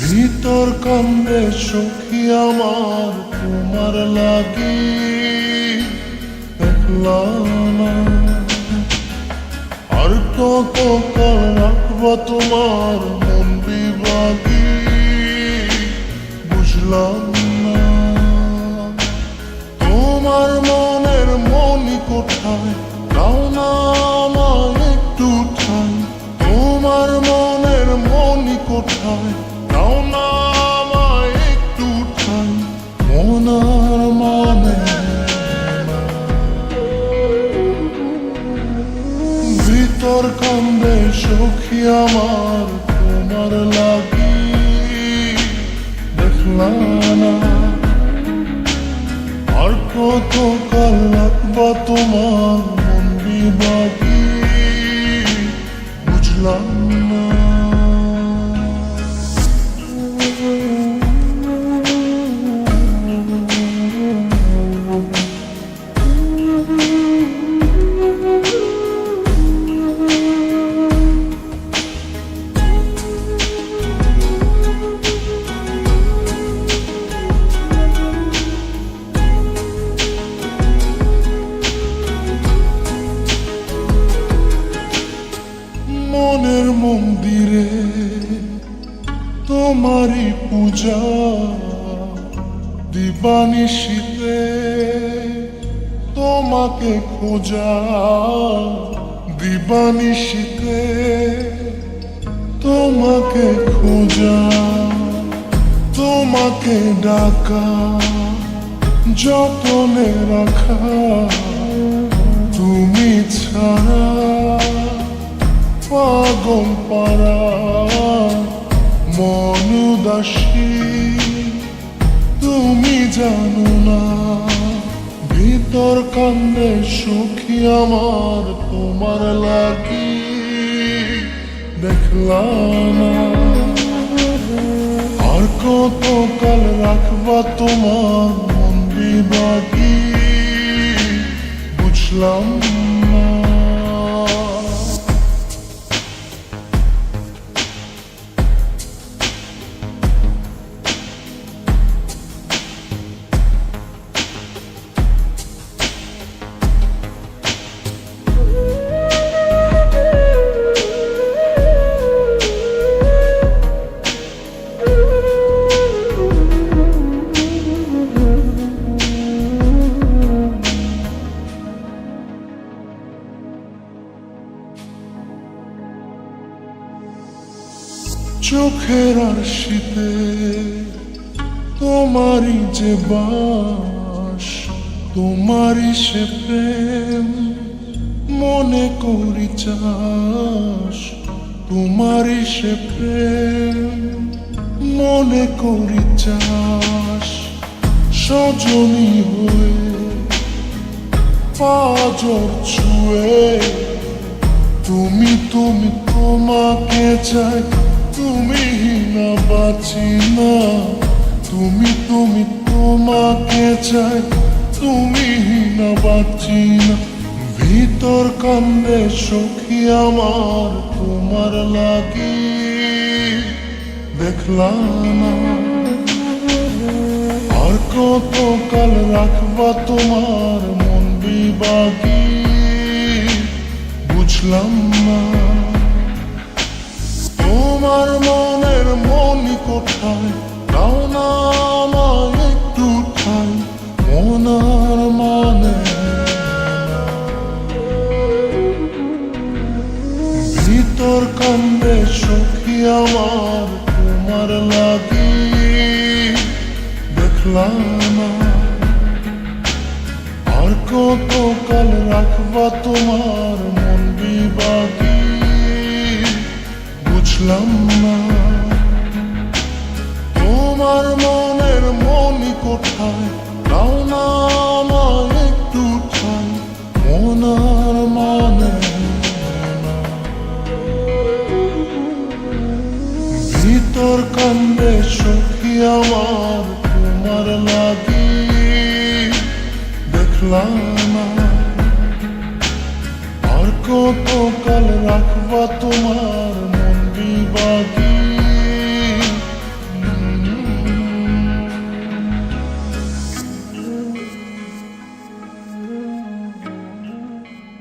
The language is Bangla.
ভিতর কান্দে সখী আমার তোমার লাগি একলা না। আর কত কাল রাখবা তোমার মন বিভাগী বুঝলাম না। তোমার মনের মনি কোথায় দাও না আমায় একটু ঠাই। তোমার মনের মনি কোথায় দাও না আমায় একটু ঠাই। মনার মানে ভিতর কান্দে সখী আমার তোমার লাগি দেখলা না। আর কত কাল রাখবা তোমার মন বিভাগী বুঝলাম না। মনের মন্দিরে তোমারই পূজা দিবানিশীতে তোমাকে খোঁজা। দিবানিশীতে তোমাকে খোঁজা তোমাকে ডাকা যতনে রাখা। তুমি ছাড়া পাগল পারা মন উদাসী তুমি জানো না। ভিতর কান্দে সখী আমার তোমার লাগি দেখলা না। আর কত কাল রাখবা তোমার মন বিভাগী বুঝলাম না। চোখের আরশিতে তোমারই যে বাস। তোমারই সে প্রেম মনে করি চাস। তোমারই সে প্রেম মনে করি চাস। সজনী হয়ে পাজর ছুঁয়ে তুমি তুমি তোমাকে চাই। তুমি না বাঁচি না তুমি তুমি তোমাকে চাই। তুমি না বাঁচি না। ভিতর কান্দে সখী আমার তোমার লাগি দেখলা না। আর কত কাল রাখবা তোমার মন বিভাগী বুঝলাম না। তোমার মনের মনি কোথায় দাও না আমায় একটু ঠাই। মনার মানে ভিতর কান্দে সখী আমার তোমার লাগি দেখলা না। আর কত কাল রাখবা তোমার মন বিভাগী বুঝলাম না। তোমার মনের মনি কোথায় দাও না আমায় একটু ঠাই। মনার মানে ভিতর কান্দে সখী আমার তোমার লাগি দেখলা না। আর কত কাল রাখবা তোমার মন বিভাগী